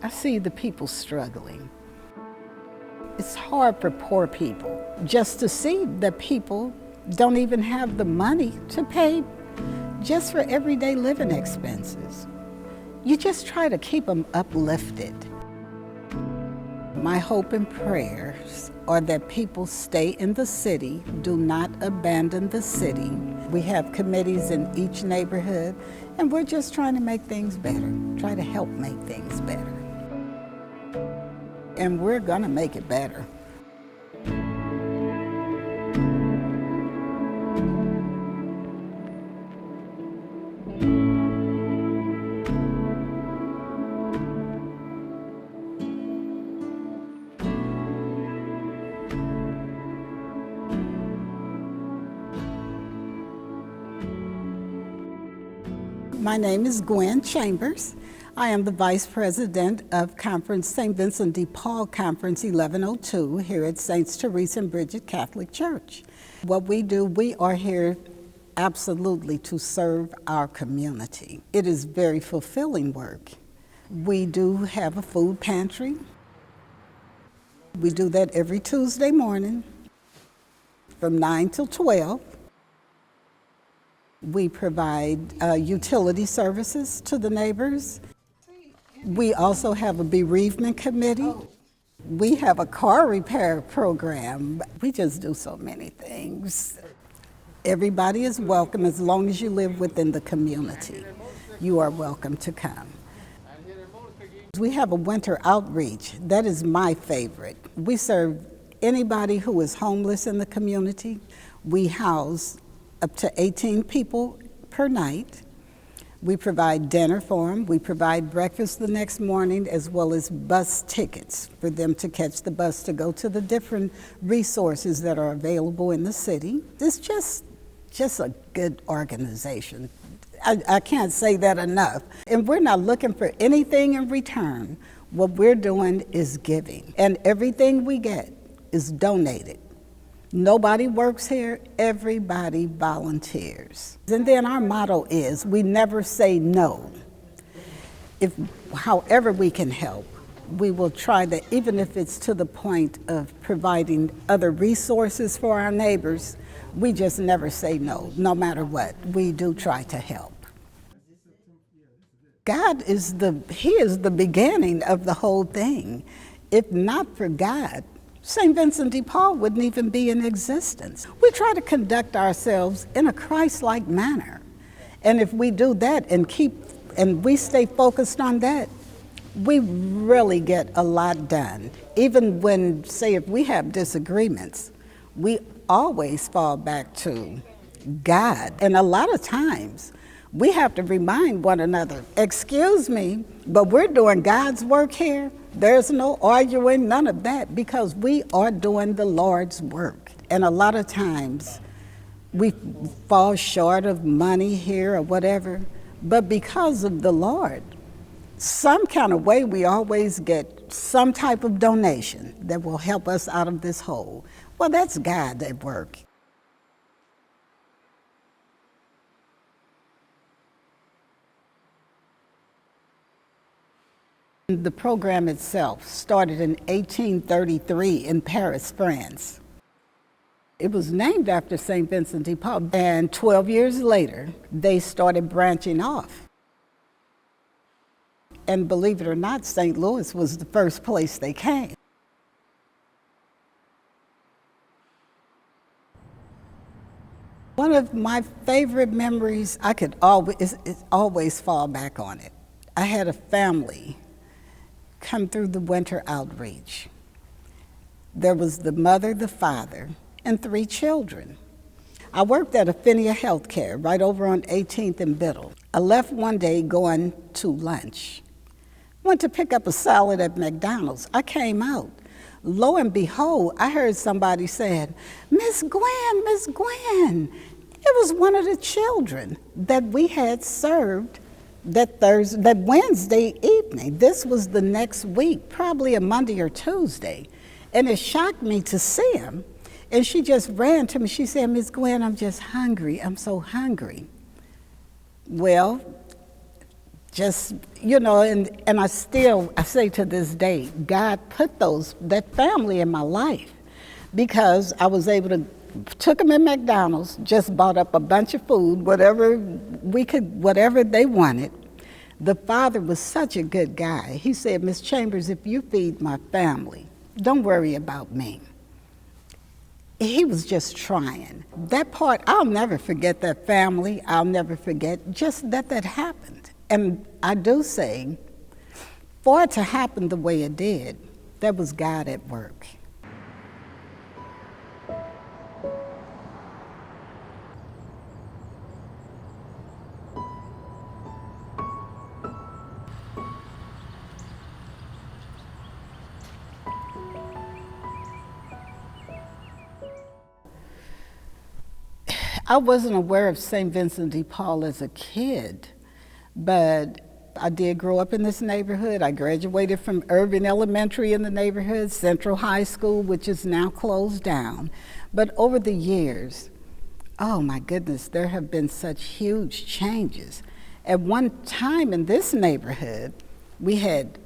I see the people struggling. It's hard for poor people just to see that people don't even have the money to pay just for everyday living expenses. You just try to keep them uplifted. My hope and prayers are that people stay in the city, do not abandon the city. We have committees in each neighborhood, and we're just trying to make things better, try to help make things better. And we're gonna make it better. My name is Gwen Chambers. I am the Vice President of Conference St. Vincent de Paul Conference 1102 here at St. Teresa and Bridget Catholic Church. What we do, we are here absolutely to serve our community. It is very fulfilling work. We do have a food pantry. We do that every Tuesday morning from 9 till 12. We provide utility services to the neighbors. We also have a bereavement committee. We have a car repair program. We just do so many things. Everybody is welcome as long as you live within the community. You are welcome to come. We have a winter outreach. That is my favorite. We serve anybody who is homeless in the community. We house up to 18 people per night. We provide dinner for them. We provide breakfast the next morning, as well as bus tickets for them to catch the bus to go to the different resources that are available in the city. It's just a good organization. I can't say that enough. And we're not looking for anything in return. What we're doing is giving, and everything we get is donated. Nobody works here, everybody volunteers. And then our motto is, we never say no. However we can help, we will try that, even if it's to the point of providing other resources for our neighbors, we just never say no, no matter what. We do try to help. God is He is the beginning of the whole thing. If not for God, St. Vincent de Paul wouldn't even be in existence. We try to conduct ourselves in a Christ-like manner. And if we do that and we stay focused on that, we really get a lot done. Even when, say, if we have disagreements, we always fall back to God. And a lot of times, we have to remind one another, excuse me, but we're doing God's work here. There's no arguing, none of that, because we are doing the Lord's work. And a lot of times, we fall short of money here or whatever, but because of the Lord, some kind of way we always get some type of donation that will help us out of this hole. Well, that's God at work. The program itself started in 1833 in Paris, France. It was named after St. Vincent de Paul, and 12 years later, they started branching off. And believe it or not, St. Louis was the first place they came. One of my favorite memories, I could always fall back on it. I had a family come through the winter outreach. There was the mother, the father, and 3 children. I worked at Affinia Healthcare right over on 18th and Biddle. I left one day going to lunch. Went to pick up a salad at McDonald's. I came out. Lo and behold, I heard somebody saying, Miss Gwen, Miss Gwen. It was one of the children that we had served that Wednesday evening. This was the next week, probably a Monday or Tuesday. And it shocked me to see him. And she just ran to me. She said, Miss Gwen, I'm just hungry. I'm so hungry. Well, Just, and I say to this day, God put that family in my life because I was able to, took them in McDonald's, just bought up a bunch of food, whatever they wanted. The father was such a good guy. He said, Miss Chambers, if you feed my family, don't worry about me. He was just trying. That part, I'll never forget that family. I'll never forget just that happened. And I do say, for it to happen the way it did, that was God at work. I wasn't aware of St. Vincent de Paul as a kid, but I did grow up in this neighborhood. I graduated from Irving Elementary in the neighborhood, Central High School, which is now closed down. But over the years, oh my goodness, there have been such huge changes. At one time in this neighborhood, we had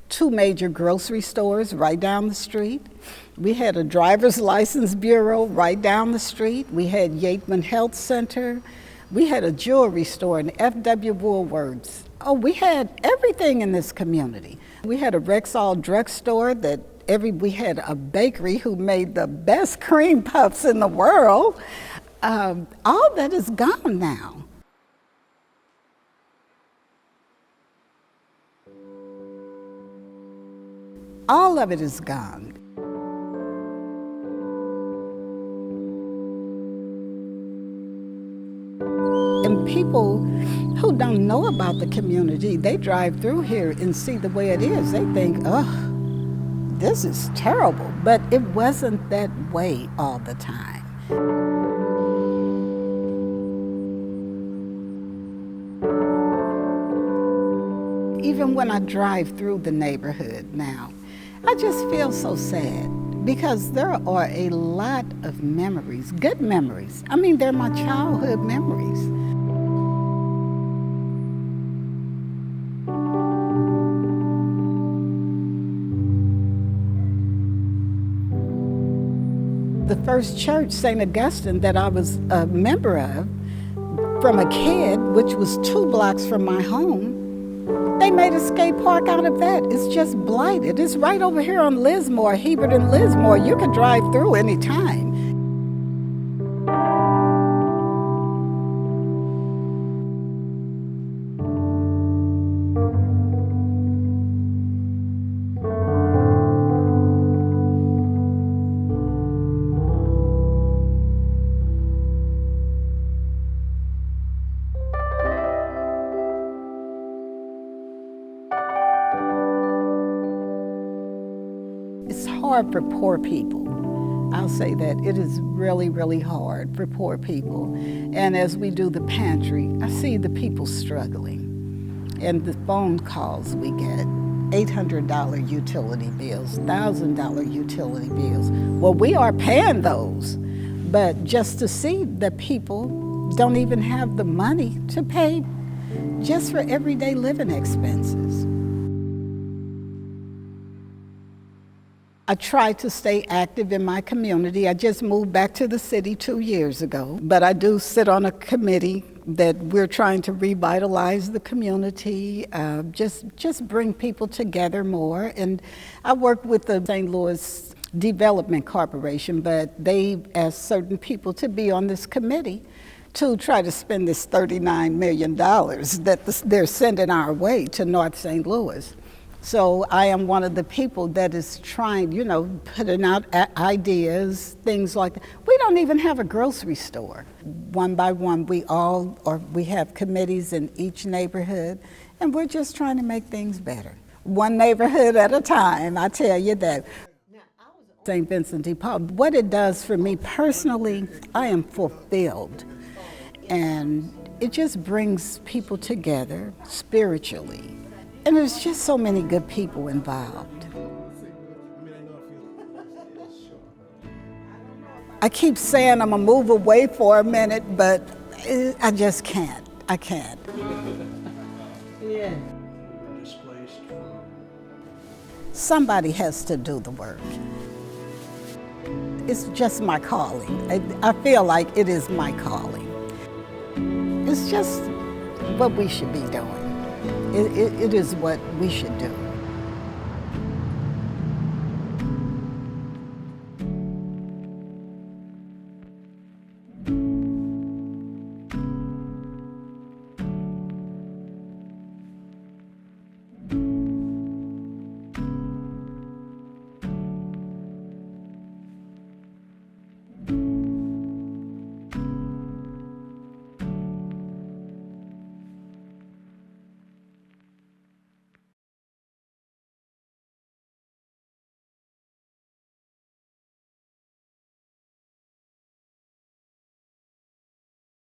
2 major grocery stores right down the street. We had a driver's license bureau right down the street. We had Yateman Health Center. We had a jewelry store, an F.W. Woolworths. Oh, we had everything in this community. We had a Rexall drugstore we had a bakery who made the best cream puffs in the world. All that is gone now. All of it is gone. And people who don't know about the community, they drive through here and see the way it is. They think, oh, this is terrible. But it wasn't that way all the time. Even when I drive through the neighborhood now, I just feel so sad because there are a lot of memories, good memories. I mean, they're my childhood memories. The first church, St. Augustine, that I was a member of from a kid, which was 2 blocks from my home, they made a skate park out of that. It's just blighted. It's right over here on Lismore, Hebert and Lismore. You can drive through any time. It's hard for poor people. I'll say that. It is really, really hard for poor people. And as we do the pantry, I see the people struggling. And the phone calls we get, $800 utility bills, $1,000 utility bills. Well, we are paying those, but just to see that people don't even have the money to pay just for everyday living expenses. I try to stay active in my community. I just moved back to the city 2 years ago, but I do sit on a committee that we're trying to revitalize the community, just bring people together more. And I work with the St. Louis Development Corporation, but they asked certain people to be on this committee to try to spend this $39 million that they're sending our way to North St. Louis. So I am one of the people that is trying, putting out ideas, things like that. We don't even have a grocery store. One by one, we have committees in each neighborhood, and we're just trying to make things better. One neighborhood at a time, I tell you that. St. Vincent de Paul, what it does for me personally, I am fulfilled. And it just brings people together spiritually. And there's just so many good people involved. I keep saying I'm gonna move away for a minute, but I just can't. I can't. Yeah. somebody has to do the work. It's just my calling. I feel like it is my calling. It's just what we should be doing. It is what we should do.